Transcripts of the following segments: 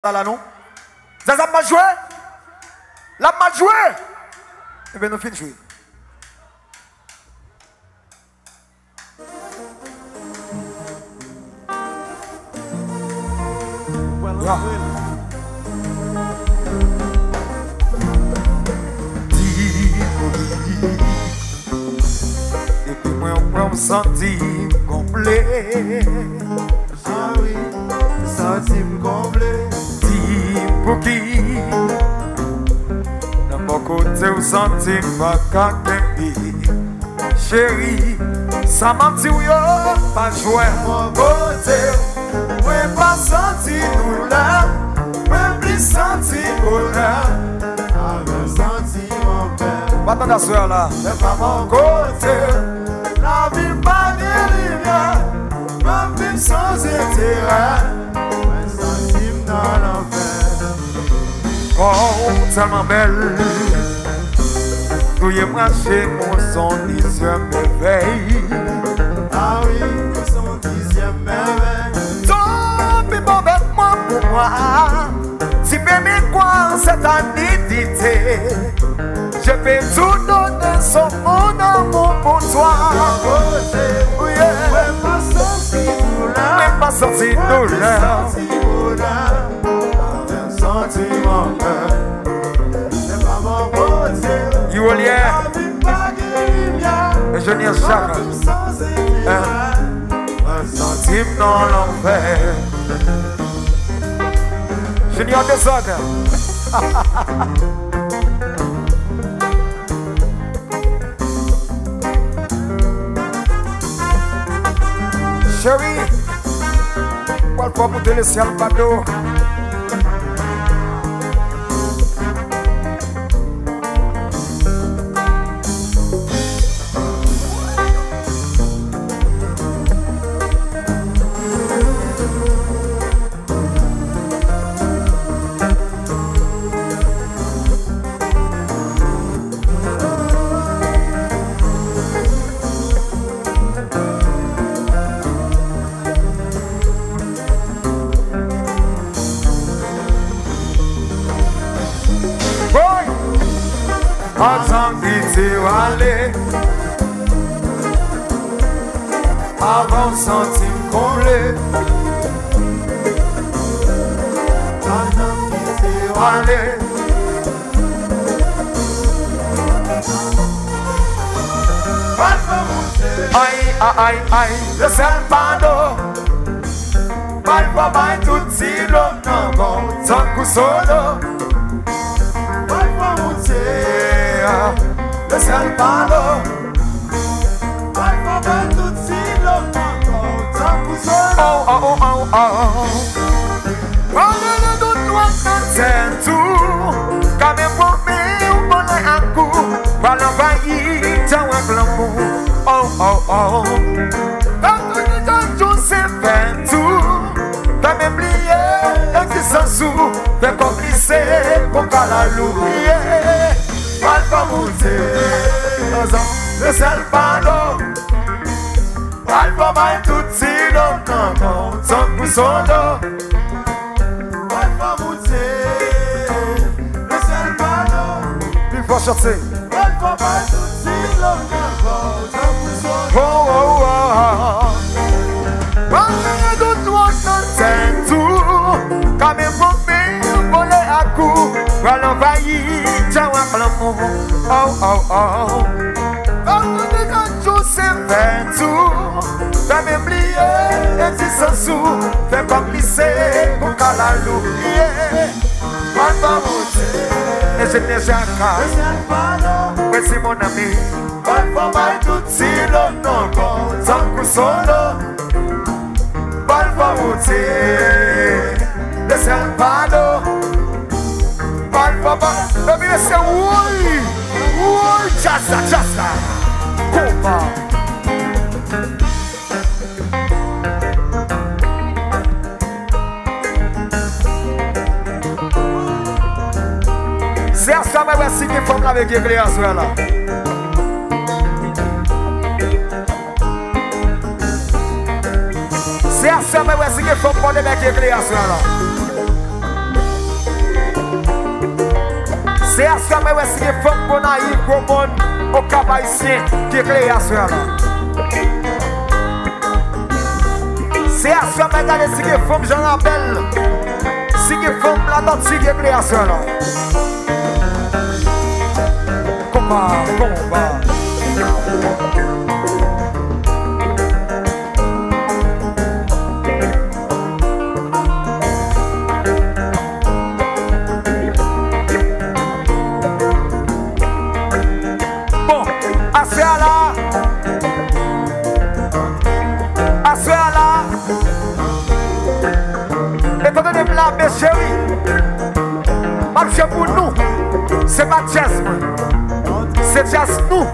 Là, non? Ça m'a joué? La m'a joué? Eh bien, nous finissons jouer. Et puis moi on prend senti complet. Ah oui, senti complet. Pour qui dans mon côté ou senti pas qu'à chérie, ça m'a dit oui, pas jouer mon côté. Oui, pas senti douleur, oui, plus senti bonheur. Avec senti mon père. Pas ta soeur là, C'est pas mon côté. La vie pas de lumière, même vivre sans intérêt. Mais senti dans l'enfer. Oh, tellement belle. Touye marché, mon son dixième merveille. Ah oui, son dixième merveille. Tant pis bon avec moi pour moi. Si bébé quoi cette avidité, je vais tout donner son mon amour pour toi. Oui, ouais, pas senti douleur. Même pas sorti douleur. Senti bonheur. Avec senti mon cœur. C'est pas mon côté. You will hear. La vie pas de lumière. Et je n'ai jamais Même vivre sans intérêt. un centime dans l'enfer. Je n'ai pas besoin. Chérie, qual foi pour te laisser le bateau? Attends pitié aller avant centime comblé. Attends pitié Aller aïe aïe aïe le seul pado Palpa mai tutti lo nogo Zanku solo Palpa mutea le seul pado Palpa mai tutti lo nogo Zanku solo Oh oh oh oh oh Quando non tutto attento Come bombe un buone acqua Quando vai già un glamour Oh oh oh Tanto di tanto se vento Per me oublier e che sensu Per complice con calalou Palpa mutea Le salvano Palpa mai tutti lo nogo Zanku solo Palpa mutea Le salvano Plus fort chanter Palpa mai tutti lo nogo Zanku solo Oh oh oh Quando tutto attento Come bombe vole a cu Quando vai già un glamour Oh oh oh Quando di tanto se vento Per me oublier e ti sensu Per complice con calalou Palpa mutea E je n'ai jamais Le salvano Ouais c'est mon ami Palpa mai tutti lo nogo Zanku solo Palpa mutea Le salvano Palpa Baby let's say woi Woi Jassa Jassa Compa C'est ça mais voici qui forme avec l'église là C'est à ça mais voici qui forme pour les mecs l'église là C'est à ce moment où c'est des femmes qu'on a eu au monde, au cap haïtien, qui est créé à ce moment-là. C'est à ce moment-là que c'est des femmes, j'en rappelle. C'est des femmes là-dedans qui est créé à ce moment-là. Combat. Mes chéris, marchez pour nous, c'est pas jazz, c'est jazz nous.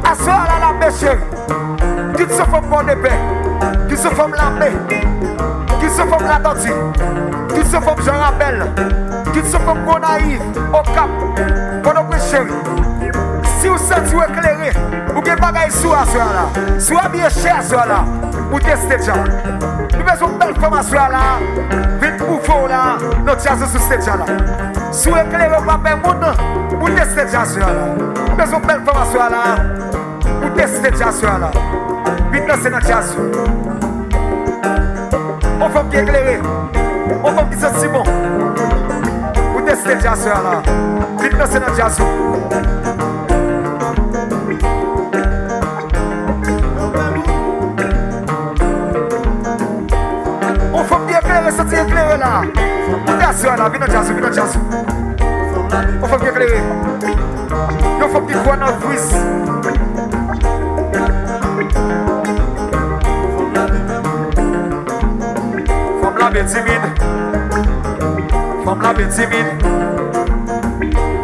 Assoir là, mes chéris, qui se font bon épée, qui se font la paix, qui se font la dentille, qui se font Jean Rappel, qui se font bon naïf, au cap, pour nos chéris. Si vous sentez éclairé, vous avez des bagailles sous à soir là, soit bien cher à soir là, vous testez déjà. Nous avons une belle femme à soir là, vite pour vous là, notre jazz sous cette déjà là. Si vous éclairez pas bien monde, vous testez déjà soir là. Nous avons une belle femme à soir là, vous testez déjà soir là. Vite danser notre jazz. On fait bien éclairer, on fait bien sentir bon. Vous testez déjà soir là, vite danser notre jazz. C'est éclairé là. On est assis là, viens dans jazz. On faut bien éclairer. Il faut qu'il croit dans le fils. Femme la bien timide. Femme la bien timide.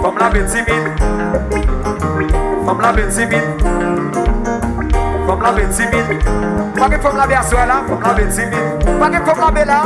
Femme la bien timide. Femme la bien timide. Femme la bien timide. Pas que femme la bien assis là. Femme la bien timide. Pas que femme la bien là.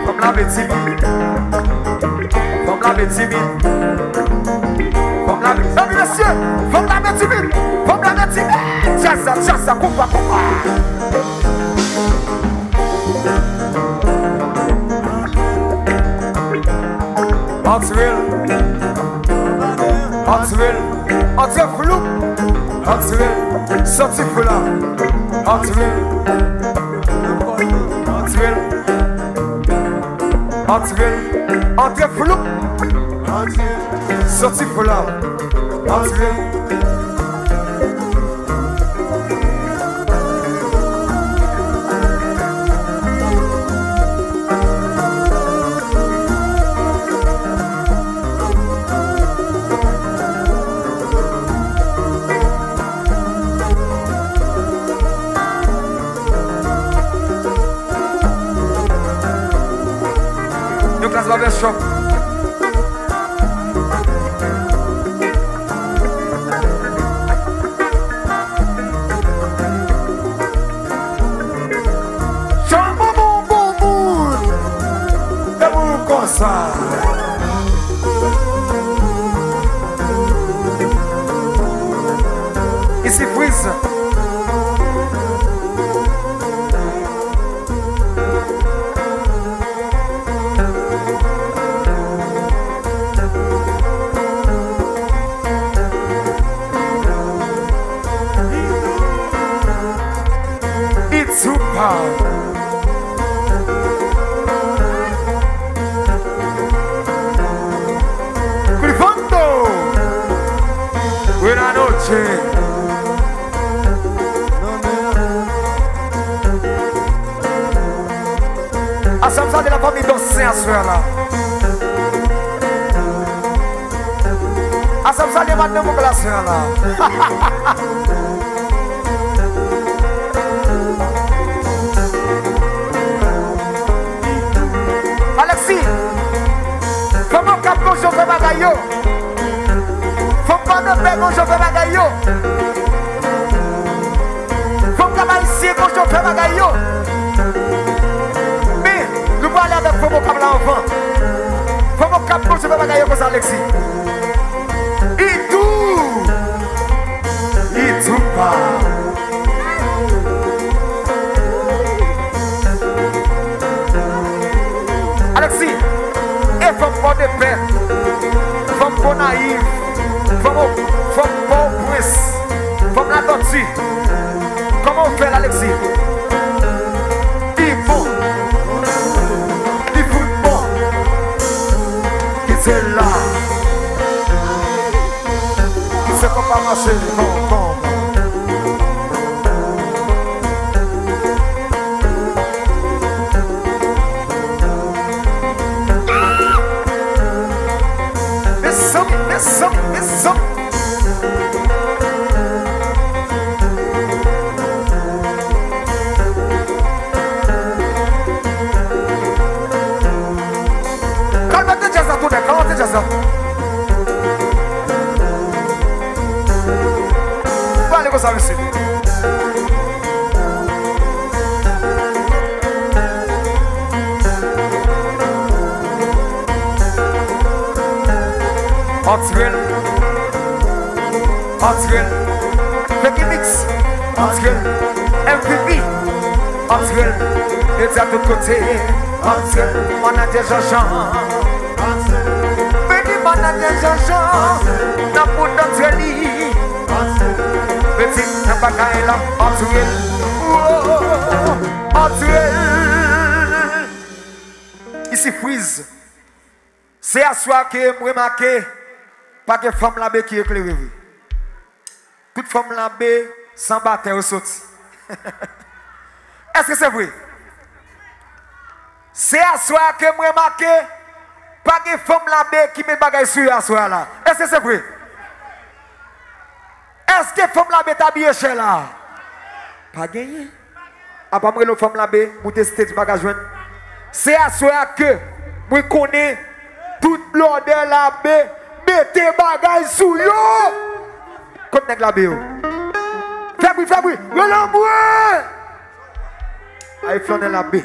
Femme la bien timide. Femme la bien timide. Femme la bien timide. Non, monsieur, femme la bien timide. Femme la bien timide. Tiens ça, coupe. Antiril. Antiflou. Antiril. Sorti fou là. Antiril. Entre flou, sorti fou là, nous classe la shop. Ici Freeze. It's super. Buenas noches. A Samsa de la famille d'Océan, ce là. A Samsa de madame de la sœur là. Alexis, comment capot je fais bagaille? Faut pas de paix quand je fais bagaille. Faut pas ici quand je fais bagaille. Mais nous parlons avec faut pas là enfant. Faut pas quand je fais bagaille comme ça Alexis. Et tout pas. Alexis, et faut pas de paix. Faut pas naïve, femme prince, femme la tortue. Comment on fait l'Alexis? Il faut, il faut bon, qui c'est là, qui c'est qu'on va marcher, Some. Calmate jazz tu, calmate jazz. Vale cosa messi. Hot Becky Mix, Hot MVP, Hot et à tout côté, Hot manager Jean-Jean, Becky manager Jean-Jean, n'a pas d'entre lui, petit n'a pas qu'à là, Hot ici Freeze, c'est à soi que moi marqué, pas que femme là qui éclairée. Toute femme lambée sans battre au saut. Est-ce que c'est vrai? C'est à soi que moi marqué, pas de femme lambée qui met bagaille sur à soi là. Est-ce que c'est vrai? Est-ce que femme lambée t'a bien chez là? Pas gagné. Après moi le femme lambée, moi tester du bagage. C'est à soi que moi connais toute l'ordre lambée, mettez bagaille sur yo. Comme nèg la béo. Fais bruit, le l'emboué. Aïe, flâner la baie.